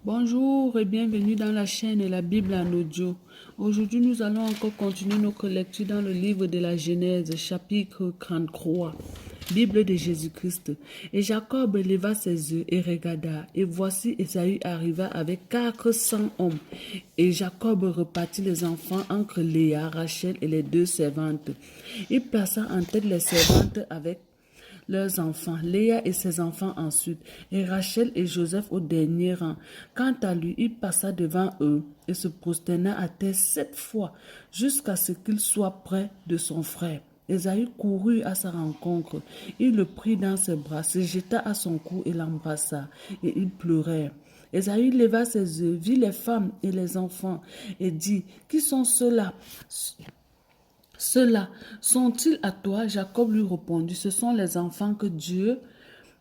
Bonjour et bienvenue dans la chaîne La Bible en audio. Aujourd'hui, nous allons encore continuer notre lecture dans le livre de la Genèse, chapitre 33, Bible de Jésus-Christ. Et Jacob leva ses yeux et regarda, et voici Ésaü arriva avec 400 hommes. Et Jacob repartit les enfants entre Léa, Rachel et les deux servantes. Il plaça en tête les servantes avec leurs enfants, Léa et ses enfants ensuite, et Rachel et Joseph au dernier rang. Quant à lui, il passa devant eux et se prosterna à terre 7 fois, jusqu'à ce qu'il soit près de son frère. Ésaü courut à sa rencontre. Il le prit dans ses bras, se jeta à son cou et l'embrassa, et ils pleurèrent. Ésaü leva ses yeux, vit les femmes et les enfants, et dit, « Qui sont ceux-là » Ceux-là sont-ils à toi? Jacob lui répondit, ce sont les enfants que Dieu,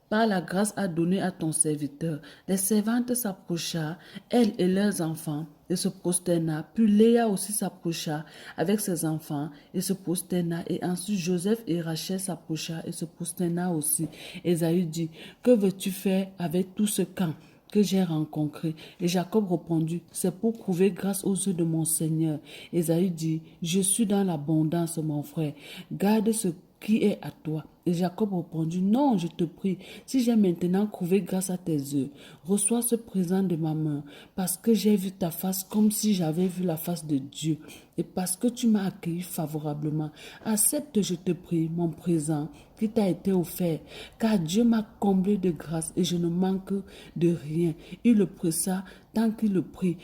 par la grâce, a donnés à ton serviteur. Les servantes s'approcha, elles et leurs enfants, et se prosterna. Puis Léa aussi s'approcha avec ses enfants et se prosterna. Et ensuite Joseph et Rachel s'approcha et se prosterna aussi. Ésaü dit, que veux-tu faire avec tout ce camp que j'ai rencontré? Et Jacob répondit, c'est pour trouver grâce aux yeux de mon Seigneur. Ésaü dit, je suis dans l'abondance, mon frère. Garde ce qui est à toi. Et Jacob répondit, non, je te prie, si j'ai maintenant trouvé grâce à tes yeux, reçois ce présent de ma main, parce que j'ai vu ta face comme si j'avais vu la face de Dieu, et parce que tu m'as accueilli favorablement. Accepte, je te prie, mon présent qui t'a été offert, car Dieu m'a comblé de grâce et je ne manque de rien. Il le pressa tant qu'il le prit.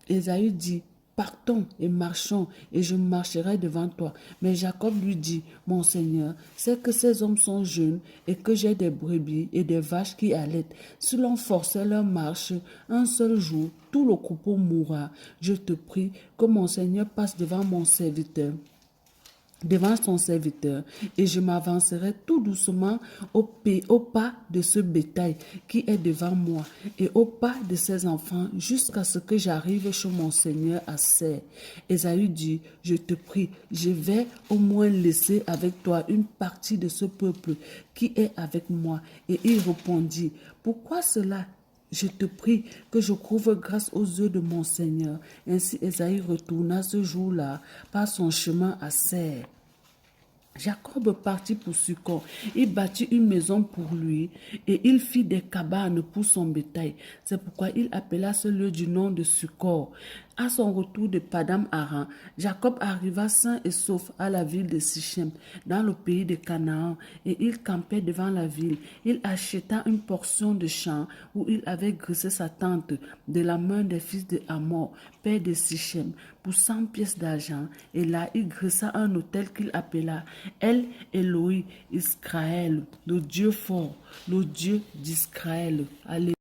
Ésaü dit, partons et marchons, et je marcherai devant toi. Mais Jacob lui dit, mon Seigneur, c'est que ces hommes sont jeunes et que j'ai des brebis et des vaches qui allaitent. Si l'on forçait leur marche un seul jour, tout le troupeau mourra. Je te prie que mon Seigneur passe devant son serviteur, et je m'avancerai tout doucement au pas de ce bétail qui est devant moi et au pas de ses enfants jusqu'à ce que j'arrive chez mon Seigneur à Seyr. Ésaü dit, je te prie, je vais au moins laisser avec toi une partie de ce peuple qui est avec moi. Et il répondit, pourquoi cela? Je te prie que je trouve grâce aux yeux de mon Seigneur. Ainsi Ésaü retourna ce jour-là par son chemin à Seyr. Jacob partit pour Sukkot. Il bâtit une maison pour lui et il fit des cabanes pour son bétail. C'est pourquoi il appela ce lieu du nom de Sukkot. À son retour de Padam Aram, Jacob arriva sain et sauf à la ville de Sichem, dans le pays de Canaan, et il campait devant la ville. Il acheta une portion de champ où il avait graissé sa tente de la main des fils de Hamor, père de Sichem, pour 100 pièces d'argent. Et là, il graissa un autel qu'il appela El Elohi Israël, le Dieu fort, le Dieu d'Israël. Alléluia.